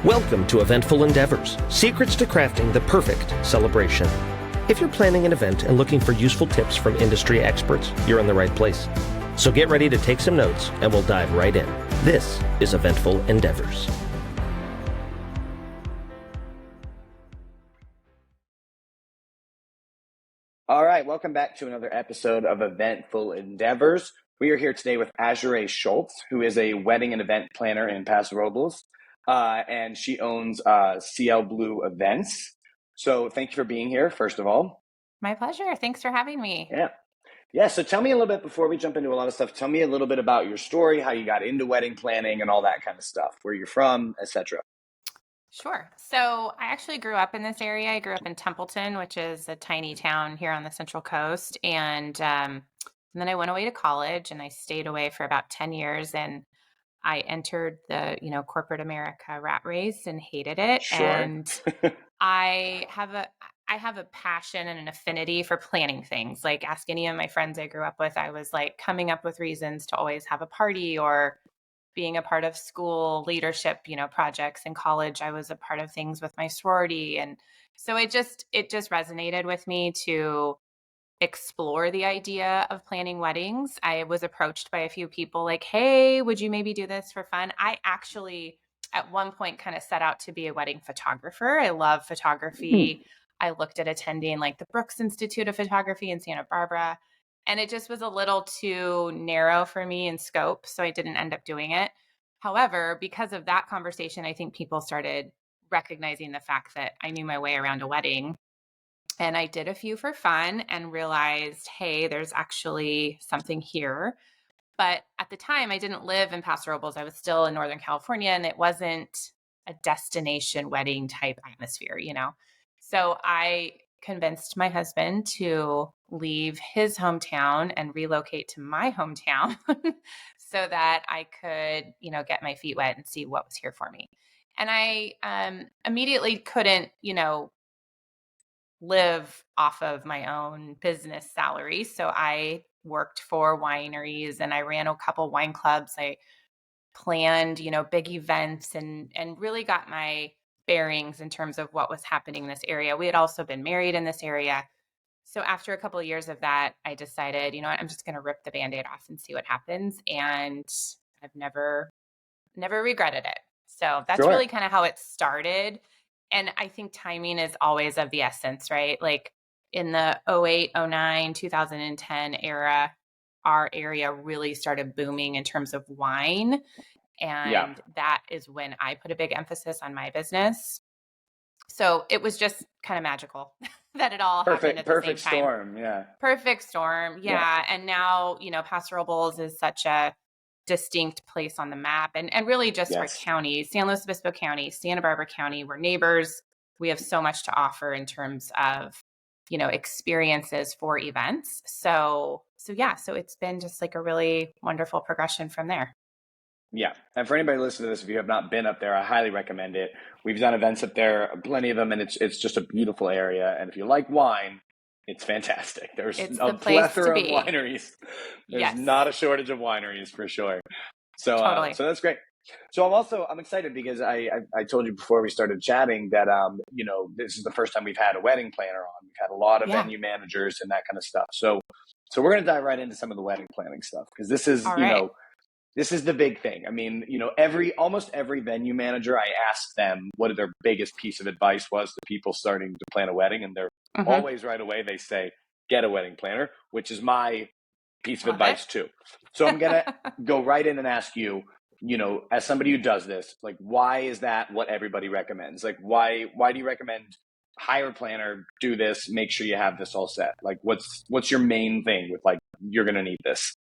Welcome to Eventful Endeavors, secrets to crafting the perfect celebration. If you're planning an event and looking for useful tips from industry experts, you're in the right place. So get ready to take some notes and we'll dive right in. This is Eventful Endeavors. All right, welcome back to another episode of Eventful Endeavors. We are here today with Azurae Shults, who is a wedding and event planner in Paso Robles, and she owns Ciel Bleu events. So thank you for being here, first of all. My pleasure. Thanks for having me. Yeah. So tell me a little bit, before we jump into a lot of stuff, tell me a little bit about your story, how you got into wedding planning and all that kind of stuff, where you're from, etc. Sure. So I actually grew up in this area. I grew up in Templeton, which is a tiny town here on the Central Coast. And then I went away to college and I stayed away for about 10 years. And I entered the, corporate America rat race and hated it. Sure. And I have a passion and an affinity for planning things. Like, ask any of my friends I grew up with, I was like coming up with reasons to always have a party, or being a part of school leadership, projects. In college, I was a part of things with my sorority. And so it just resonated with me to explore the idea of planning weddings. I was approached by a few people like, hey, would you maybe do this for fun? I actually, at one point, kind of set out to be a wedding photographer. I love photography. I looked at attending like the Brooks Institute of Photography in Santa Barbara, and it just was a little too narrow for me in scope. So I didn't end up doing it. However, because of that conversation, I think people started recognizing the fact that I knew my way around a wedding. And I did a few for fun and realized, hey, there's actually something here. But at the time, I didn't live in Paso Robles. I was still in Northern California, and it wasn't a destination wedding type atmosphere, So I convinced my husband to leave his hometown and relocate to my hometown so that I could, get my feet wet and see what was here for me. And I immediately couldn't, live off of my own business salary. So I worked for wineries and I ran a couple wine clubs. I planned, big events and really got my bearings in terms of what was happening in this area. We had also been married in this area. So after a couple of years of that, I decided, I'm just going to rip the Band-Aid off and see what happens. And I've never regretted it. So that's really kind of how it started. And I think timing is always of the essence, right? Like in the 08, 09, 2010 era, our area really started booming in terms of wine. And that is when I put a big emphasis on my business. So it was just kind of magical that it all happened at the same time. Perfect storm. Yeah. And now, Paso Robles is such a distinct place on the map, and really just our counties, San Luis Obispo County, Santa Barbara County, we're neighbors. We have so much to offer in terms of, experiences for events. So it's been just like a really wonderful progression from there. Yeah. And for anybody listening to this, if you have not been up there, I highly recommend it. We've done events up there, plenty of them, and it's just a beautiful area. And if you like wine, it's fantastic. There's a plethora of wineries. There's not a shortage of wineries for sure. So, totally. So that's great. So I'm excited because I told you before we started chatting that, this is the first time we've had a wedding planner on. We've had a lot of venue managers and that kind of stuff. So we're going to dive right into some of the wedding planning stuff, because this is, this is the big thing. I mean, almost every venue manager, I asked them what their biggest piece of advice was to people starting to plan a wedding. And they're always right away, they say, get a wedding planner, which is my piece of advice too. So I'm going to go right in and ask you, as somebody who does this, like, why is that what everybody recommends? Like, why do you recommend hire a planner, do this, make sure you have this all set? Like, what's your main thing with, like, you're going to need this?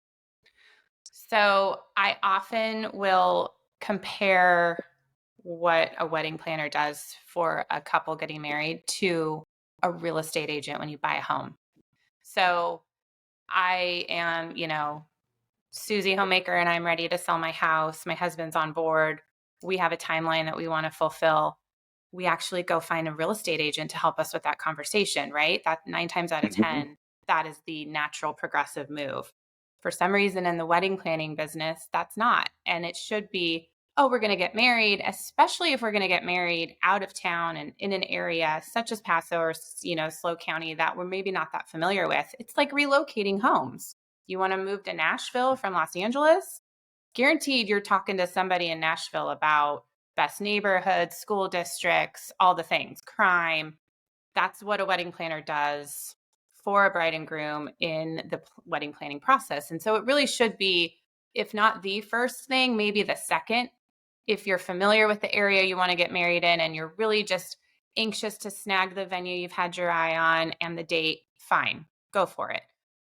So I often will compare what a wedding planner does for a couple getting married to a real estate agent when you buy a home. So I am, Susie homemaker, and I'm ready to sell my house. My husband's on board. We have a timeline that we want to fulfill. We actually go find a real estate agent to help us with that conversation, right? That 9 times out of 10, that is the natural progressive move. For some reason in the wedding planning business, that's not. And it should be, oh, we're going to get married, especially if we're going to get married out of town and in an area such as Paso or, SLO County that we're maybe not that familiar with. It's like relocating homes. You want to move to Nashville from Los Angeles? Guaranteed you're talking to somebody in Nashville about best neighborhoods, school districts, all the things, crime. That's what a wedding planner does for a bride and groom in the wedding planning process. And so it really should be, if not the first thing, maybe the second. If you're familiar with the area you want to get married in and you're really just anxious to snag the venue you've had your eye on and the date, fine, go for it.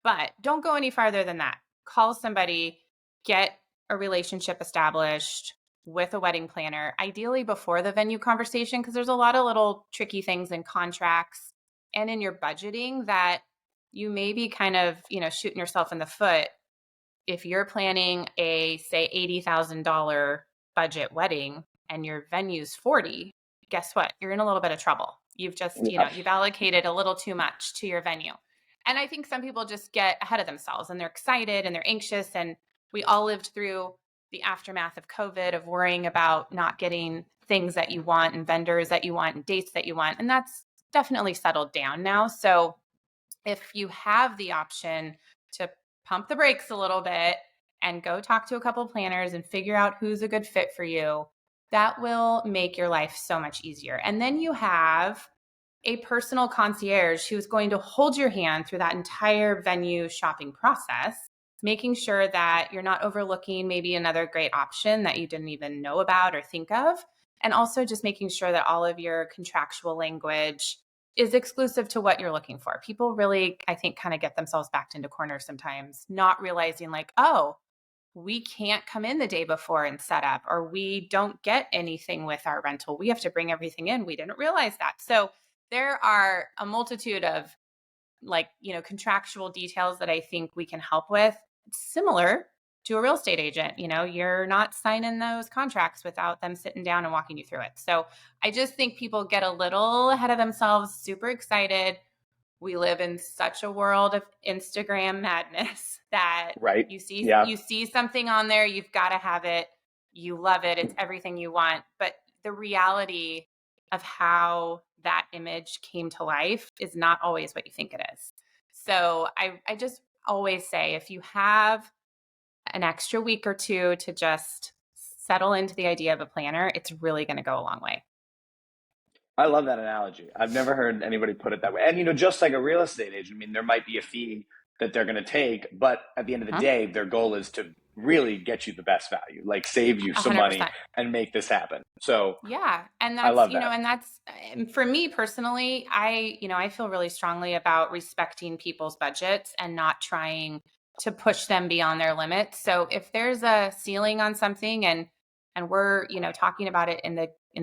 But don't go any farther than that. Call somebody, get a relationship established with a wedding planner, ideally before the venue conversation, because there's a lot of little tricky things in contracts and in your budgeting that you may be kind of, shooting yourself in the foot. If you're planning a, say, $80,000 budget wedding and your venue's 40, guess what? You're in a little bit of trouble. You've just, you've allocated a little too much to your venue. And I think some people just get ahead of themselves and they're excited and they're anxious. And we all lived through the aftermath of COVID, of worrying about not getting things that you want and vendors that you want and dates that you want. And that's definitely settled down now. So if you have the option to pump the brakes a little bit and go talk to a couple of planners and figure out who's a good fit for you, that will make your life so much easier. And then you have a personal concierge who's going to hold your hand through that entire venue shopping process, making sure that you're not overlooking maybe another great option that you didn't even know about or think of. And also just making sure that all of your contractual language is exclusive to what you're looking for. People really, I think, kind of get themselves backed into corners sometimes, not realizing like, oh, we can't come in the day before and set up, or we don't get anything with our rental. We have to bring everything in. We didn't realize that. So there are a multitude of contractual details that I think we can help with. It's similar to a real estate agent. You're not signing those contracts without them sitting down and walking you through it. So I just think people get a little ahead of themselves, super excited. We live in such a world of Instagram madness that you see something on there, you've got to have it. You love it. It's everything you want. But the reality of how that image came to life is not always what you think it is. So I just always say, if you have an extra week or two to just settle into the idea of a planner, it's really going to go a long way. I love that analogy. I've never heard anybody put it that way. And, just like a real estate agent, there might be a fee that they're going to take, but at the end of the day, their goal is to really get you the best value, like save you some 100%. Money and make this happen. So yeah. And that's, I love that. And that's, for me personally, I feel really strongly about respecting people's budgets and not trying to push them beyond their limits. So if there's a ceiling on something and we're, talking about it in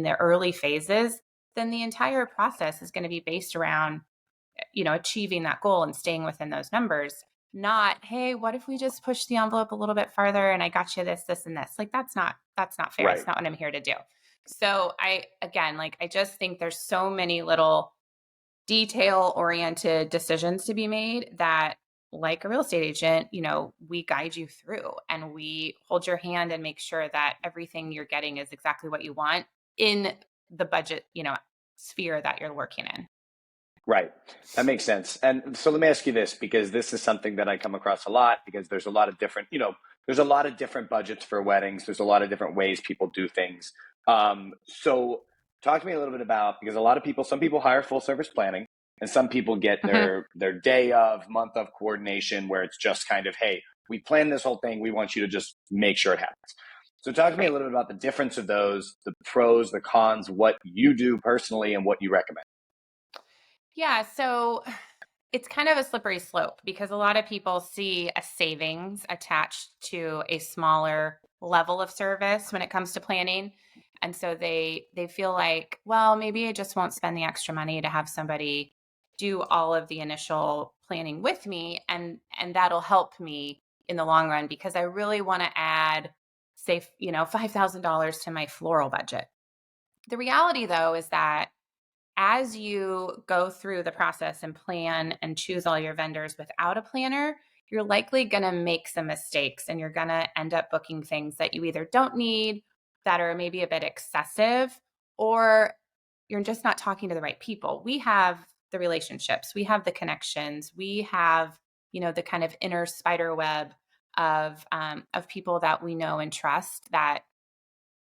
the early phases, then the entire process is going to be based around, achieving that goal and staying within those numbers. Not, hey, what if we just push the envelope a little bit farther and I got you this, this, and this? Like, that's not fair. Right. It's not what I'm here to do. So I just think there's so many little detail-oriented decisions to be made that, like a real estate agent, we guide you through and we hold your hand and make sure that everything you're getting is exactly what you want in the budget, sphere that you're working in. Right. That makes sense. And so let me ask you this, because this is something that I come across a lot, because there's a lot of different, there's a lot of different budgets for weddings. There's a lot of different ways people do things. So talk to me a little bit about, because some people hire full service planning and some people get their day of, month of coordination where it's just kind of, hey, we planned this whole thing. We want you to just make sure it happens. So talk to me a little bit about the difference of those, the pros, the cons, what you do personally and what you recommend. Yeah, so it's kind of a slippery slope because a lot of people see a savings attached to a smaller level of service when it comes to planning. And so they feel like, well, maybe I just won't spend the extra money to have somebody do all of the initial planning with me, and that'll help me in the long run because I really want to add, say, $5,000 to my floral budget. The reality, though, is that as you go through the process and plan and choose all your vendors without a planner, you're likely going to make some mistakes and you're going to end up booking things that you either don't need, that are maybe a bit excessive, or you're just not talking to the right people. We have the relationships, we have the connections, we have, the kind of inner spider web of people that we know and trust, that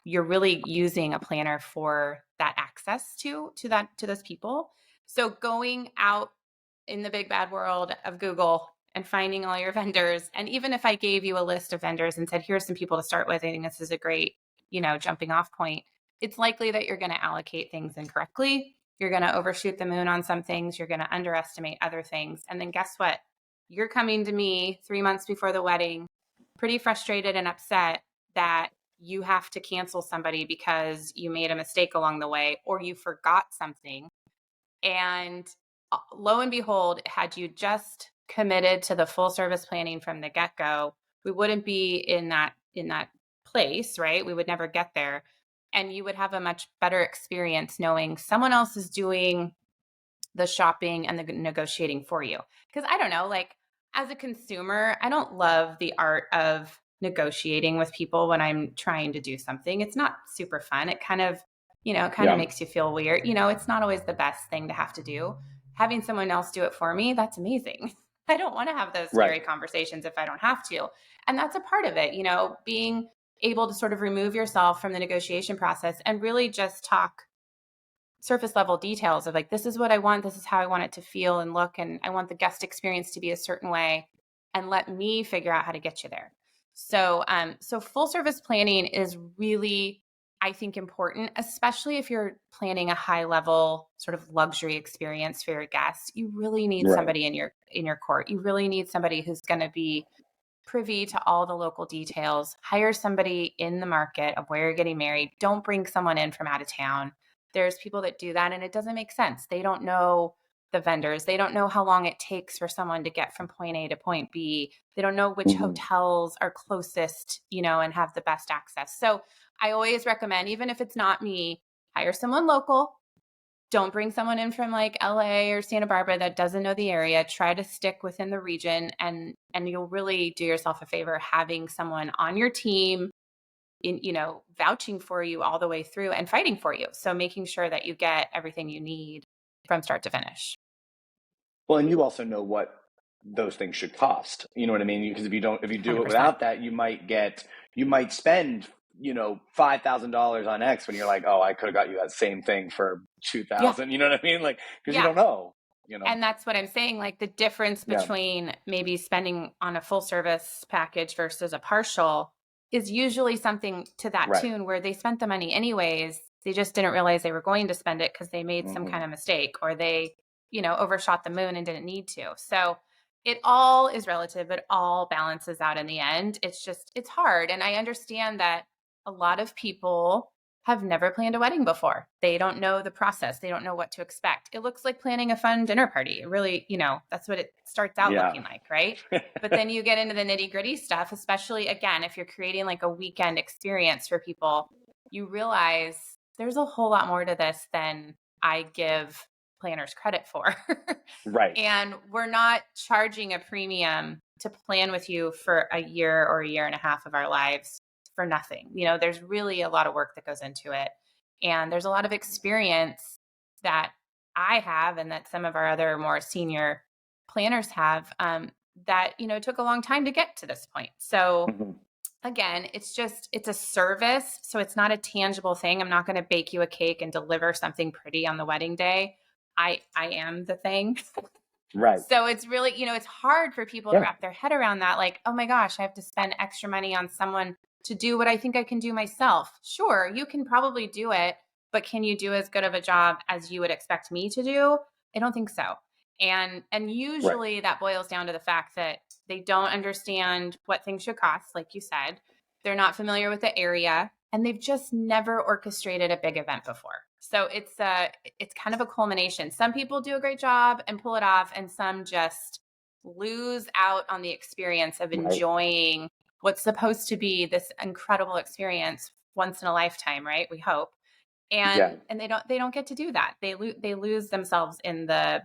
you're really using a planner for that access to those people. So going out in the big bad world of Google and finding all your vendors, and even if I gave you a list of vendors and said, here's some people to start with, I think this is a great, jumping off point, it's likely that you're going to allocate things incorrectly. You're going to overshoot the moon on some things. You're going to underestimate other things. And then guess what? You're coming to me 3 months before the wedding, pretty frustrated and upset that you have to cancel somebody because you made a mistake along the way or you forgot something. And lo and behold, had you just committed to the full service planning from the get-go, we wouldn't be in that place, right? We would never get there. And you would have a much better experience knowing someone else is doing the shopping and the negotiating for you. Because I don't know, like as a consumer, I don't love the art of negotiating with people when I'm trying to do something. It's not super fun. It kind of, makes you feel weird. It's not always the best thing to have to do. Having someone else do it for me, that's amazing. I don't want to have those scary conversations if I don't have to. And that's a part of it, being able to sort of remove yourself from the negotiation process and really just talk surface level details of like, this is what I want. This is how I want it to feel and look. And I want the guest experience to be a certain way, and let me figure out how to get you there. So, so full service planning is really, I think, important, especially if you're planning a high level sort of luxury experience for your guests. You really need somebody in your court. You really need somebody who's going to be privy to all the local details. Hire somebody in the market of where you're getting married. Don't bring someone in from out of town. There's people that do that and it doesn't make sense. They don't know the vendors. They don't know how long it takes for someone to get from point A to point B. They don't know which hotels are closest, and have the best access. So I always recommend, even if it's not me, hire someone local. Don't bring someone in from like LA or Santa Barbara that doesn't know the area. Try to stick within the region, and you'll really do yourself a favor having someone on your team vouching for you all the way through and fighting for you. So making sure that you get everything you need from start to finish. Well, and you also know what those things should cost. You know what I mean? Because if you do 100%. It without that, you might spend, $5,000 on X when you're like, oh, I could have got you that same thing for 2,000. You know what I mean? Like, because you don't know. And that's what I'm saying. Like the difference between maybe spending on a full service package versus a partial is usually something to that tune where they spent the money anyways. They just didn't realize they were going to spend it because they made some kind of mistake, or they, overshot the moon and didn't need to. So it all is relative. It all balances out in the end. It's hard. And I understand that a lot of people have never planned a wedding before. They don't know the process. They don't know what to expect. It looks like planning a fun dinner party. It really, that's what it starts out looking like, right? But then you get into the nitty-gritty stuff, especially, again, if you're creating like a weekend experience for people, you realize there's a whole lot more to this than I give planners credit for. And we're not charging a premium to plan with you for a year or a year and a half of our lives for nothing. There's really a lot of work that goes into it. And there's a lot of experience that I have and that some of our other more senior planners have that, took a long time to get to this point. So again, it's a service. So it's not a tangible thing. I'm not going to bake you a cake and deliver something pretty on the wedding day. I am the thing. So it's really, it's hard for people to wrap their head around that. Like, oh my gosh, I have to spend extra money on someone to do what I think I can do myself. Sure, you can probably do it, but can you do as good of a job as you would expect me to do? I don't think so. And usually that boils down to the fact that they don't understand what things should cost, like you said. They're not familiar with the area, and they've just never orchestrated a big event before. So it's kind of a culmination. Some people do a great job and pull it off, and some just lose out on the experience of enjoying what's supposed to be this incredible experience once in a lifetime, right? We hope. And they don't get to do that. They lose themselves in the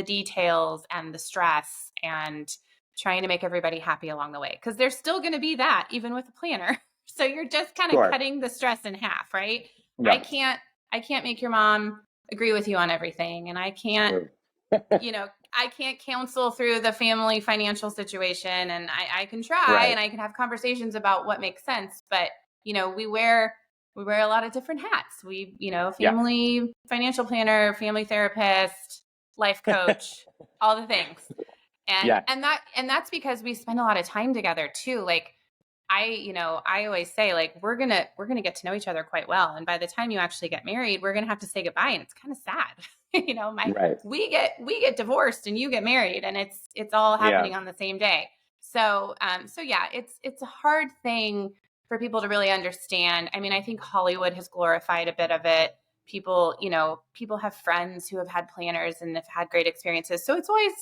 details and the stress and trying to make everybody happy along the way, because there's still going to be that even with a planner. So you're just kind of Sure. cutting the stress in half, right? Yeah. I can't make your mom agree with you on everything. And I can't, I can't counsel through the family financial situation, and I can try and I can have conversations about what makes sense. But, we wear a lot of different hats. We, family financial planner, family therapist, life coach, all the things. And that's because we spend a lot of time together too. Like I always say, like, we're going to get to know each other quite well. And by the time you actually get married, we're going to have to say goodbye. And it's kind of sad. We get divorced and you get married, and it's all happening on the same day. So yeah, it's a hard thing for people to really understand. I mean, I think Hollywood has glorified a bit of it. People have friends who have had planners and have had great experiences. So it's always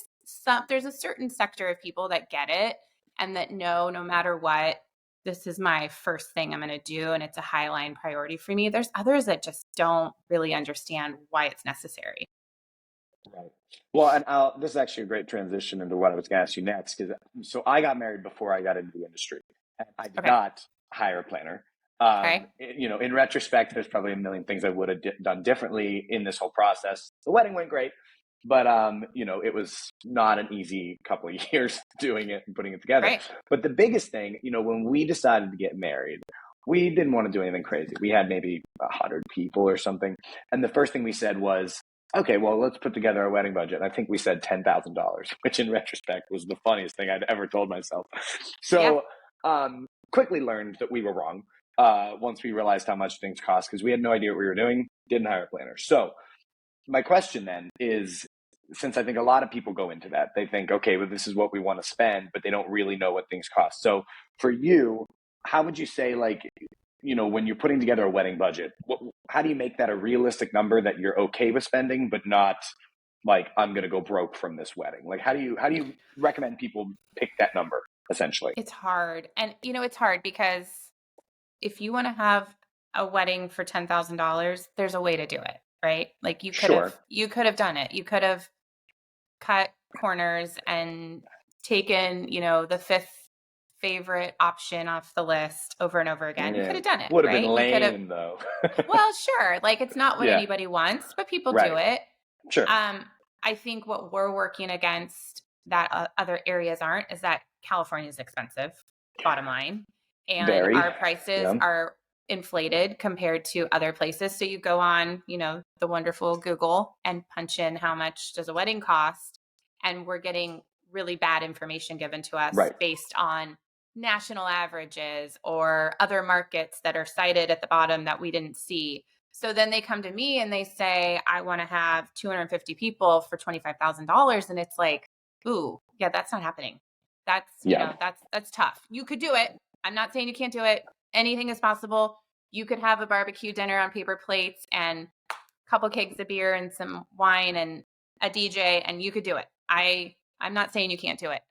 there's a certain sector of people that get it and that know, no matter what, this is my first thing I'm going to do, and it's a high line priority for me. There's others that just don't really understand why it's necessary. Right. Well, and this is actually a great transition into what I was going to ask you next. So I got married before I got into the industry, and I did not hire a planner. In retrospect, there's probably a million things I would have done differently in this whole process. The wedding went great, but it was not an easy couple of years doing it and putting it together. Right. But the biggest thing, when we decided to get married, we didn't want to do anything crazy. We had maybe 100 people or something. And the first thing we said was, okay, well, let's put together a wedding budget. And I think we said $10,000, which in retrospect was the funniest thing I'd ever told myself. So quickly learned that we were wrong once we realized how much things cost, because we had no idea what we were doing, didn't hire a planner. So my question then is, since I think a lot of people go into that, they think, okay, well, this is what we want to spend, but they don't really know what things cost. So for you, how would you say, like, when you're putting together a wedding budget, how do you make that a realistic number that you're okay with spending, but not like, I'm going to go broke from this wedding? Like, how do you recommend people pick that number, essentially? It's hard. And, it's hard because if you want to have a wedding for $10,000, there's a way to do it, right? Like you could have done it. You could have cut corners and taken, the fifth favorite option off the list over and over again. You could have done it. Would have been lame though. Well, sure. Like, it's not what anybody wants, but people do it. Sure. I think what we're working against that other areas aren't is that California is expensive, bottom line. And our prices are inflated compared to other places. So you go on, the wonderful Google and punch in how much does a wedding cost, and we're getting really bad information given to us based on national averages or other markets that are cited at the bottom that we didn't see. So then they come to me and they say, I want to have 250 people for $25,000. And it's like, ooh, yeah, that's not happening. That's, that's tough. You could do it. I'm not saying you can't do it. Anything is possible. You could have a barbecue dinner on paper plates and a couple kegs of beer and some wine and a DJ, and you could do it. I'm not saying you can't do it.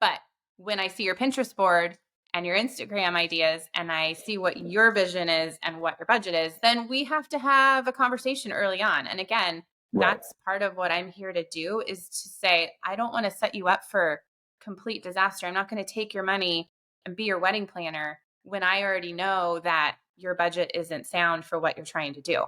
But when I see your Pinterest board and your Instagram ideas, and I see what your vision is and what your budget is, then we have to have a conversation early on. And again, that's part of what I'm here to do, is to say, I don't want to set you up for complete disaster. I'm not going to take your money and be your wedding planner when I already know that your budget isn't sound for what you're trying to do.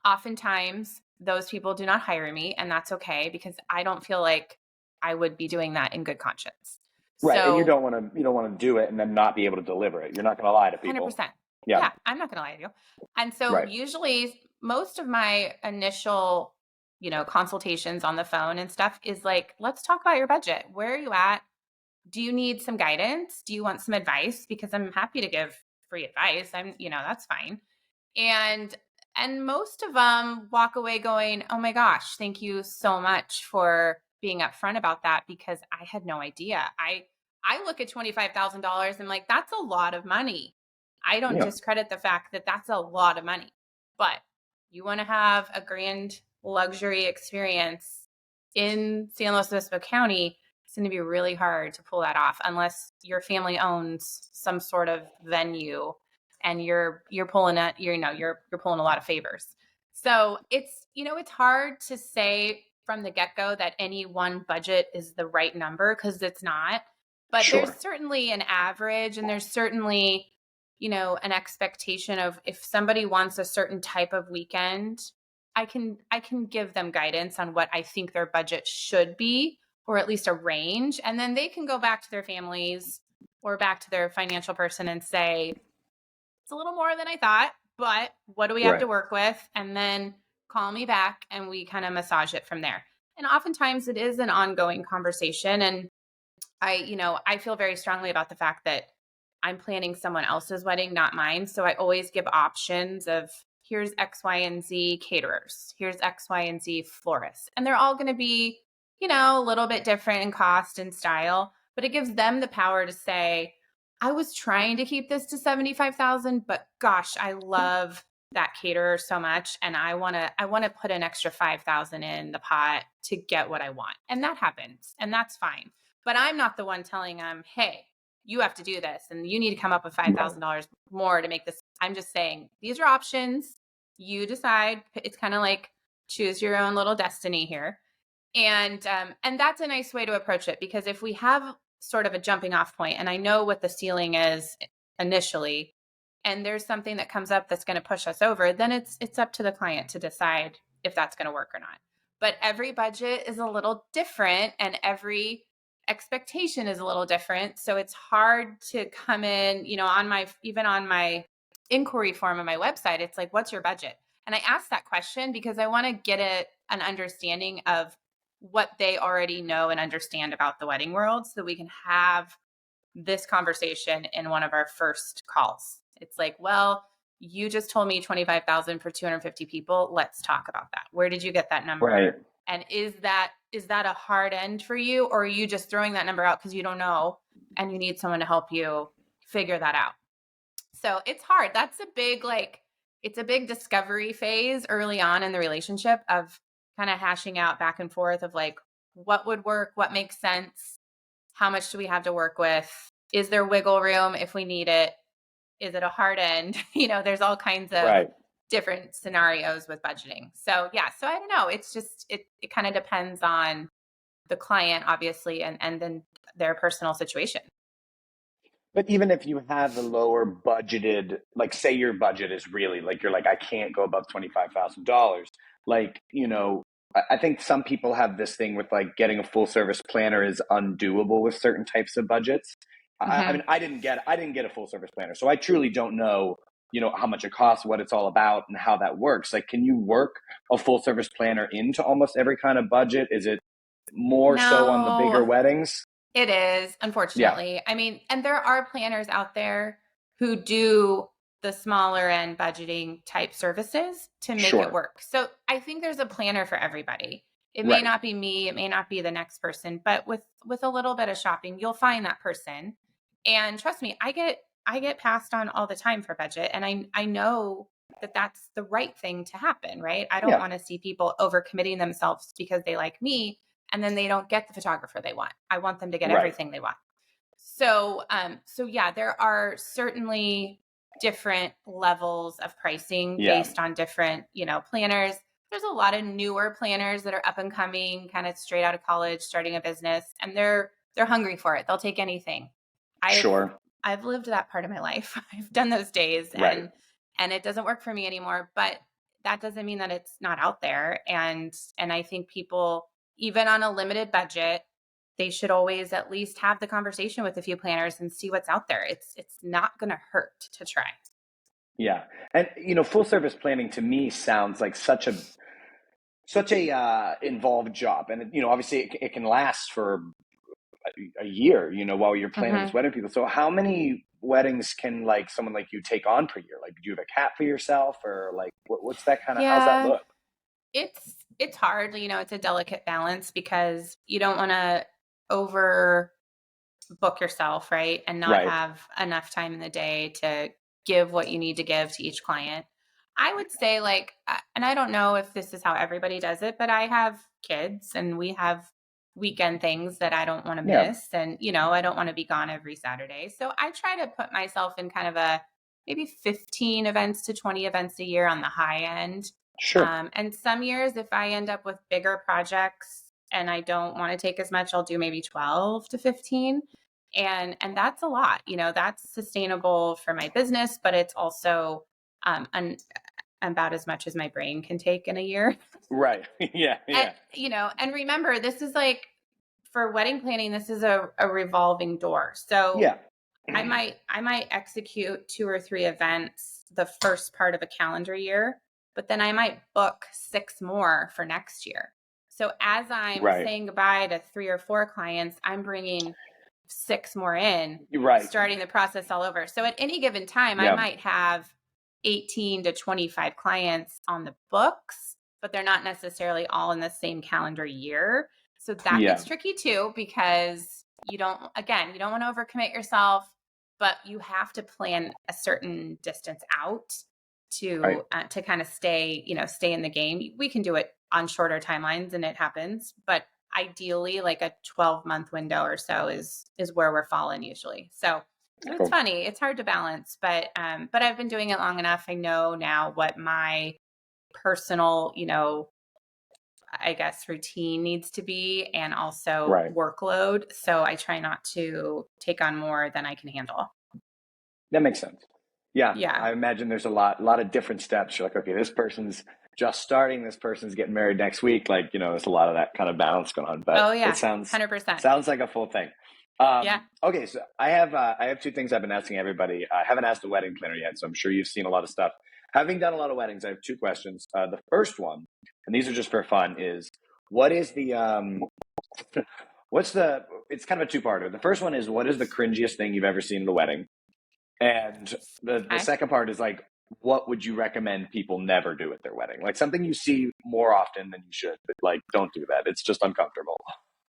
Oftentimes, those people do not hire me, and that's okay, because I don't feel like I would be doing that in good conscience. Right. So, and you don't want to do it and then not be able to deliver it. You're not going to lie to people. 100%. Yeah, I'm not going to lie to you. And so usually most of my initial, consultations on the phone and stuff is like, let's talk about your budget. Where are you at? Do you need some guidance? Do you want some advice? Because I'm happy to give free advice. That's fine. And most of them walk away going, oh my gosh, thank you so much for being upfront about that, because I had no idea. I look at $25,000 and like, that's a lot of money. I don't discredit the fact that that's a lot of money, but you want to have a grand luxury experience in San Luis Obispo County, it's going to be really hard to pull that off unless your family owns some sort of venue and you're pulling you're pulling a lot of favors. So it's hard to say from the get-go that any one budget is the right number, because it's not. But there's certainly an average, and there's certainly an expectation of if somebody wants a certain type of weekend, I can give them guidance on what I think their budget should be, or at least a range. And then they can go back to their families or back to their financial person and say, it's a little more than I thought, but what do we have to work with? And then call me back and we kind of massage it from there. And oftentimes it is an ongoing conversation. And I feel very strongly about the fact that I'm planning someone else's wedding, not mine. So I always give options of here's X, Y, and Z caterers. Here's X, Y, and Z florists. And they're all going to be, a little bit different in cost and style, but it gives them the power to say, I was trying to keep this to 75,000, but gosh, I love that caterer so much. And I want to put an extra 5,000 in the pot to get what I want. And that happens. And that's fine. But I'm not the one telling them, hey, you have to do this and you need to come up with $5,000 more to make this. I'm just saying, these are options. You decide. It's kind of like choose your own little destiny here. And that's a nice way to approach it, because if we have sort of a jumping off point and I know what the ceiling is initially, and there's something that comes up that's going to push us over, then it's up to the client to decide if that's going to work or not. But every budget is a little different and every expectation is a little different. So it's hard to come in, on my inquiry form on my website, it's like, what's your budget? And I ask that question because I want to get an understanding of what they already know and understand about the wedding world, so that we can have this conversation in one of our first calls. It's like, well, you just told me 25,000 for 250 people. Let's talk about that. Where did you get that number? Right. And is that a hard end for you, or are you just throwing that number out because you don't know and you need someone to help you figure that out? So it's hard. That's it's a big discovery phase early on in the relationship of kind of hashing out back and forth of like, what would work? What makes sense? How much do we have to work with? Is there wiggle room if we need it? Is it a hard end? There's all kinds of different scenarios with budgeting. So yeah, so I don't know. It's just, it kind of depends on the client, obviously, and then their personal situation. But even if you have a lower budgeted, like say your budget is really like, you're like, I can't go above $25,000. Like, I think some people have this thing with like getting a full service planner is undoable with certain types of budgets. I mean, I didn't get a full service planner, so I truly don't know, how much it costs, what it's all about, and how that works. Like, can you work a full service planner into almost every kind of budget? Is it more so on the bigger weddings? It is, unfortunately. Yeah. I mean, and there are planners out there who do the smaller end budgeting type services to make it work. So I think there's a planner for everybody. It may not be me, it may not be the next person, but with a little bit of shopping, you'll find that person. And trust me, I get passed on all the time for budget, and I know that that's the right thing to happen, right? I don't want to see people overcommitting themselves because they like me and then they don't get the photographer they want. I want them to get everything they want. So yeah, there are certainly different levels of pricing based on different, planners. There's a lot of newer planners that are up and coming, kind of straight out of college, starting a business, and they're hungry for it. They'll take anything. I've lived that part of my life. I've done those days, and it doesn't work for me anymore, but that doesn't mean that it's not out there. And I think people, even on a limited budget, they should always at least have the conversation with a few planners and see what's out there. It's not going to hurt to try. Yeah. And, full service planning to me sounds like such a involved job. And, obviously it can last for a year, while you're planning this wedding people. So how many weddings can like someone like you take on per year? Like, do you have a cap for yourself, or like, what's that kind of, how's that look? It's hard, it's a delicate balance because you don't want to over book yourself, right? And not have enough time in the day to give what you need to give to each client. I would say and I don't know if this is how everybody does it, but I have kids and we have weekend things that I don't want to miss. And, I don't want to be gone every Saturday. So I try to put myself in kind of a maybe 15 events to 20 events a year on the high end. Sure. And some years, if I end up with bigger projects and I don't want to take as much, I'll do maybe 12 to 15. And that's a lot, that's sustainable for my business, but it's also about as much as my brain can take in a year. Right. Yeah. Yeah. And remember, this is like, for wedding planning, this is a revolving door. So Yeah. I might execute 2 or 3 events the first part of a calendar year, but then I might book 6 more for next year. So as I'm Right. saying goodbye to 3 or 4 clients, I'm bringing 6 more in, Right. starting the process all over. So at any given time, I Yeah. might have 18 to 25 clients on the books, but they're not necessarily all in the same calendar year. So that Yeah. gets tricky too, because you don't want to overcommit yourself, but you have to plan a certain distance out to kind of stay in the game. We can do it on shorter timelines and it happens, but ideally like a 12-month window or so is where we're falling usually. So it's funny. It's hard to balance, but I've been doing it long enough. I know now what my personal, I guess, routine needs to be, and also workload. So I try not to take on more than I can handle. That makes sense. Yeah. Yeah. I imagine there's a lot of different steps. You're like, okay, this person's just starting, this person's getting married next week. Like, there's a lot of that kind of balance going on, but it sounds 100%. Sounds like a full thing. Yeah. Okay. So I have 2 things I've been asking everybody. I haven't asked a wedding planner yet, so I'm sure you've seen a lot of stuff. Having done a lot of weddings, I have 2 questions. The first one, and these are just for fun, is what is the, it's kind of a 2-parter. The first one is, what is the cringiest thing you've ever seen at a wedding? And the second part is like, what would you recommend people never do at their wedding? Like something you see more often than you should, but like, don't do that. It's just uncomfortable.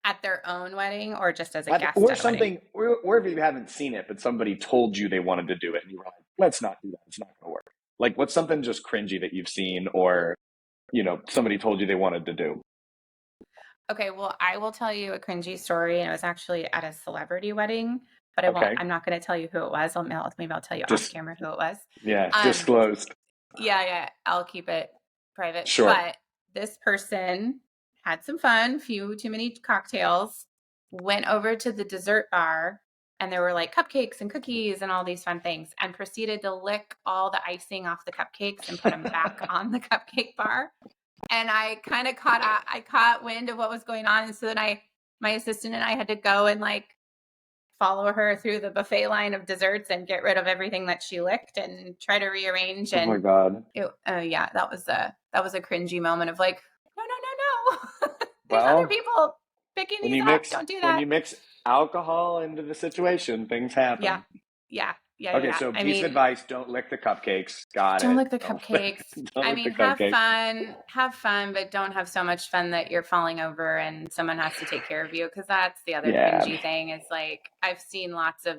At their own wedding, or just as a guest? Or something, or if you haven't seen it, but somebody told you they wanted to do it and you were like, let's not do that. It's not going to work. Like, what's something just cringy that you've seen, or, somebody told you they wanted to do? Okay, well, I will tell you a cringy story, and it was actually at a celebrity wedding, but I'm not going to tell you who it was. Maybe I'll tell you off camera who it was. Yeah, disclosed. Yeah, I'll keep it private. Sure. But this person had some fun, few too many cocktails, went over to the dessert bar, and there were like cupcakes and cookies and all these fun things, and proceeded to lick all the icing off the cupcakes and put them back on the cupcake bar. And I kind of caught wind of what was going on. And so then my assistant and I had to go and like follow her through the buffet line of desserts and get rid of everything that she licked and try to rearrange. And oh my God. That was a cringy moment of like, no. There's Well, other people picking these up. Don't do that. When you mix alcohol into the situation, things happen. Yeah. Okay, so piece of advice, don't lick the cupcakes. Got it. Don't lick the cupcakes. Have fun, but don't have so much fun that you're falling over and someone has to take care of you, because that's the other cringy thing. Is like, I've seen lots of,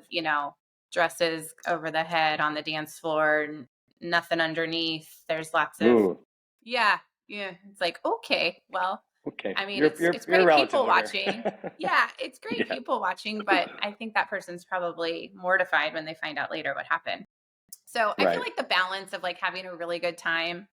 dresses over the head on the dance floor, nothing underneath. There's lots of, yeah. It's like, okay, well, okay. I mean, it's great people watching. Yeah, it's great people watching, but I think that person's probably mortified when they find out later what happened. So I feel like the balance of like having a really good time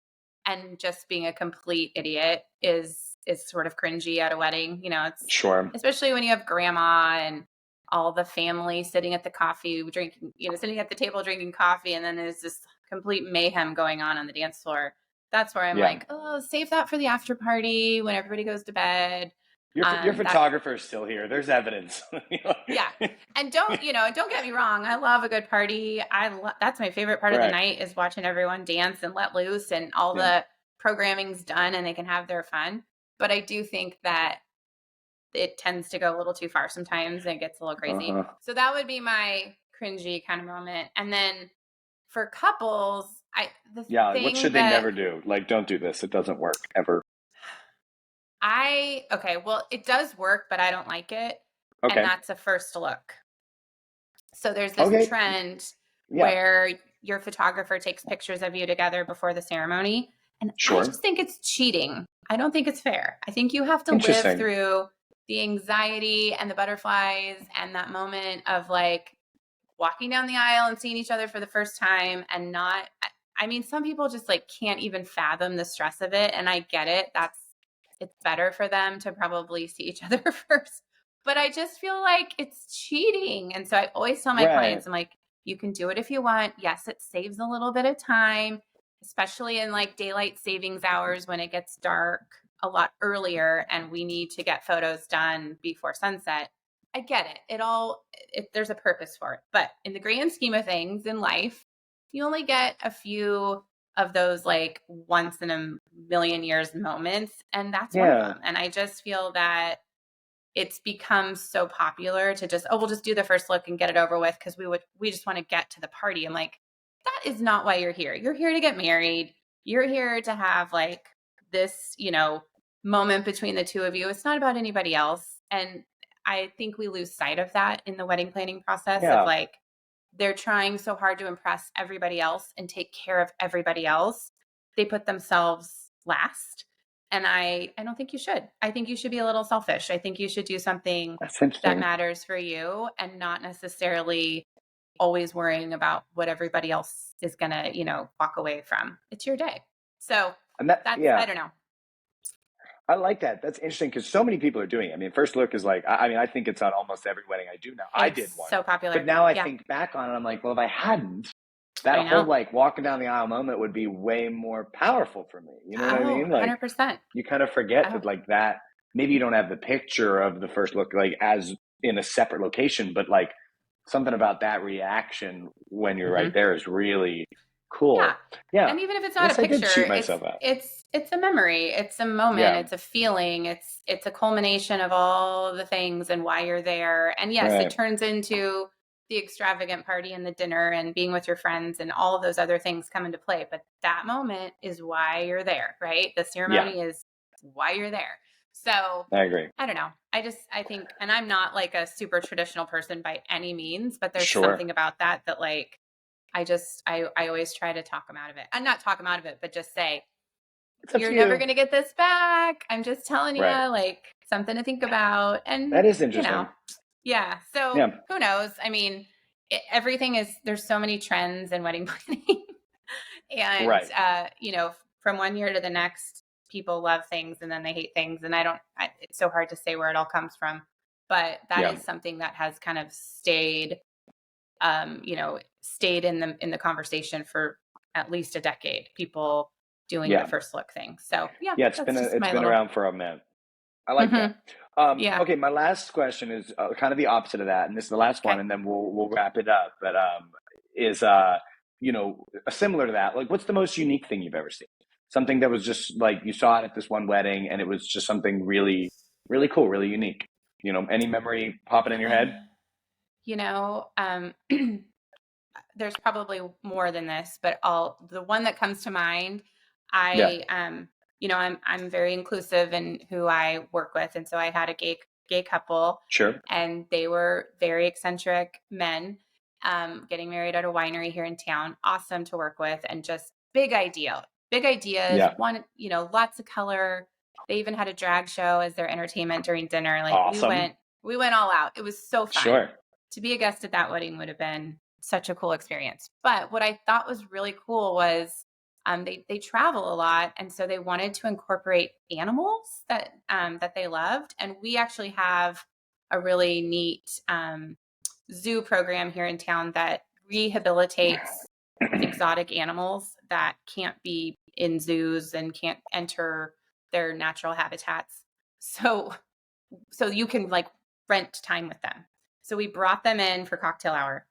and just being a complete idiot is sort of cringy at a wedding. It's sure, especially when you have grandma and all the family sitting at the coffee drinking, sitting at the table drinking coffee, and then there's this complete mayhem going on the dance floor. That's where I'm like, oh, save that for the after party when everybody goes to bed. Your photographer's still here. There's evidence. Yeah. And don't get me wrong. I love a good party. That's my favorite part of the night, is watching everyone dance and let loose, and all the programming's done and they can have their fun. But I do think that it tends to go a little too far sometimes and it gets a little crazy. So that would be my cringy kind of moment. And then for couples, what should they never do? Like, don't do this. It doesn't work ever. Well, it does work, but I don't like it. Okay. And that's a first look. So there's this trend where your photographer takes pictures of you together before the ceremony. And I just think it's cheating. I don't think it's fair. I think you have to live through the anxiety and the butterflies and that moment of like walking down the aisle and seeing each other for the first time, and some people just like can't even fathom the stress of it. And I get it. It's better for them to probably see each other first. but I just feel like it's cheating. And so I always tell my Right. clients, I'm like, you can do it if you want. Yes, it saves a little bit of time, especially in like daylight savings hours when it gets dark a lot earlier and we need to get photos done before sunset. I get it. There's a purpose for it. But in the grand scheme of things in life, you only get a few of those like once in a million years moments. And that's one of Yeah. them. And I just feel that it's become so popular to just, oh, we'll just do the first look and get it over with because we just want to get to the party. I'm like, that is not why you're here. You're here to get married. You're here to have like this, moment between the two of you. It's not about anybody else. And I think we lose sight of that in the wedding planning process of Yeah. like, they're trying so hard to impress everybody else and take care of everybody else. They put themselves last. And I don't think you should. I think you should be a little selfish. I think you should do something That's that interesting. matters for you and not necessarily always worrying about what everybody else is going to, walk away from. It's your day. So And that's, I don't know. I like that. That's interesting because so many people are doing it. I mean, first look is like, I think it's on almost every wedding I do now. I did one. So popular. But now I think back on it, I'm like, well, if I hadn't, that whole like walking down the aisle moment would be way more powerful for me. You know what I mean? Like 100%. You kind of forget that like that, maybe you don't have the picture of the first look like as in a separate location, but like something about that reaction when you're right there is really cool. Yeah. And even if it's not a picture, it's a memory, it's a moment, it's a feeling, it's a culmination of all the things and why you're there. And yes, it turns into the extravagant party and the dinner and being with your friends and all of those other things come into play. But that moment is why you're there, right? The ceremony is why you're there. So I agree. I don't know. I think, and I'm not like a super traditional person by any means, but there's something about that like, I always try to talk them out of it. And not talk them out of it, but just say, you're never going to get this back. I'm just telling you, like something to think about. And that is interesting. So who knows? I mean, there's so many trends in wedding planning and, from one year to the next, people love things and then they hate things. And it's so hard to say where it all comes from, but that is something that has kind of stayed in the conversation for at least a decade, people doing the first look thing. So it's been around for a minute. I like that. Okay. My last question is kind of the opposite of that. And this is the last one, and then we'll wrap it up. But is similar to that, like what's the most unique thing you've ever seen? Something that was just like, you saw it at this one wedding and it was just something really, really cool, really unique. Any memory popping in your head? There's probably more than this, but the one that comes to mind, I'm very inclusive in who I work with. And so I had a gay couple. Sure. And they were very eccentric men, getting married at a winery here in town. Awesome to work with and just big ideas, one, lots of color. They even had a drag show as their entertainment during dinner. Like awesome. we went all out. It was so fun. Sure. To be a guest at that wedding would have been such a cool experience. But what I thought was really cool was they travel a lot. And so they wanted to incorporate animals that they loved. And we actually have a really neat zoo program here in town that rehabilitates exotic animals that can't be in zoos and can't enter their natural habitats. So you can like rent time with them. So we brought them in for cocktail hour.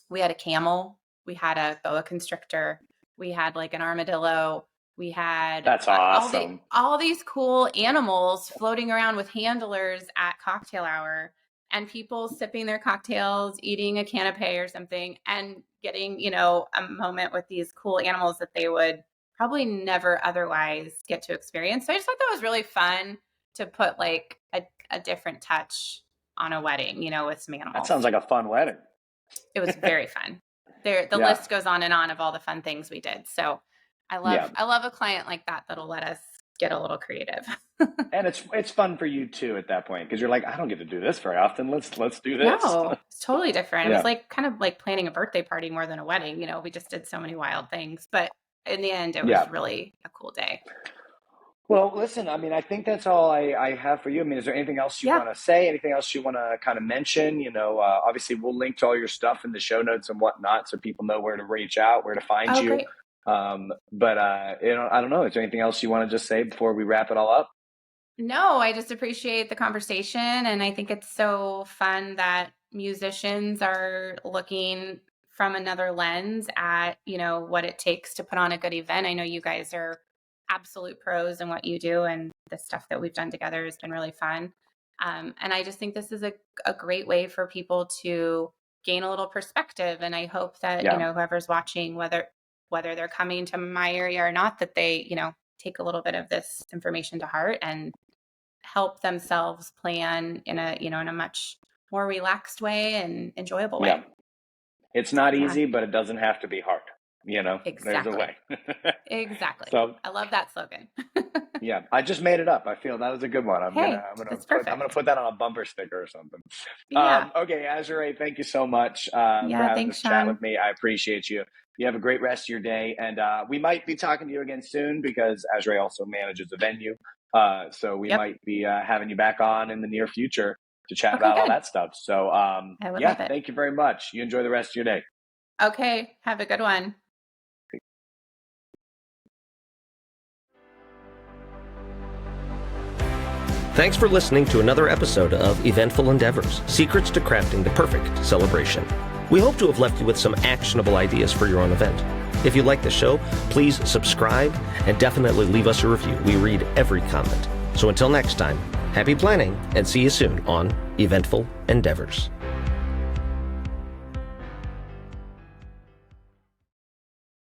We had a camel. We had a boa constrictor. We had like an armadillo. We had that's awesome. All these cool animals floating around with handlers at cocktail hour and people sipping their cocktails, eating a canapé or something and getting, a moment with these cool animals that they would probably never otherwise get to experience. So I just thought that was really fun to put like a different touch on a wedding, with some animals. That sounds like a fun wedding. It was very fun. The list goes on and on of all the fun things we did. So I love a client like that that'll let us get a little creative. And it's fun for you too at that point because you're like, I don't get to do this very often. Let's do this. No, it's totally different. It was like kind of like planning a birthday party more than a wedding. We just did so many wild things, but in the end, it was really a cool day. Well, listen, I mean, I think that's all I have for you. I mean, is there anything else you Yeah. want to say? Anything else you want to kind of mention? Obviously, we'll link to all your stuff in the show notes and whatnot so people know where to reach out, where to find Oh, you. great. I don't know. Is there anything else you want to just say before we wrap it all up? No, I just appreciate the conversation. And I think it's so fun that musicians are looking from another lens at, what it takes to put on a good event. I know you guys are absolute pros in what you do, and the stuff that we've done together has been really fun. And I just think this is a great way for people to gain a little perspective. And I hope that, Yeah. whoever's watching, whether they're coming to my area or not, that they, take a little bit of this information to heart and help themselves plan in a much more relaxed way and enjoyable way. Yeah. It's not Yeah, easy, but it doesn't have to be hard. There's a exactly. way. Exactly. So I love that slogan. yeah, I just made it up. I feel that was a good one. Hey, that's perfect. I'm gonna put that on a bumper sticker or something. Yeah. Okay, Azurae, thank you so much for Yeah. having Thanks, this chat Shawn. with me. I appreciate you. You have a great rest of your day, and we might be talking to you again soon because Azurae also manages a venue. So we Yep. might be having you back on in the near future to chat Okay, about all good. that stuff. So I would love it. thank you very much. You enjoy the rest of your day. Okay. Have a good one. Thanks for listening to another episode of Eventful Endeavors, Secrets to Crafting the Perfect Celebration. We hope to have left you with some actionable ideas for your own event. If you like the show, please subscribe and definitely leave us a review. We read every comment. So until next time, happy planning and see you soon on Eventful Endeavors.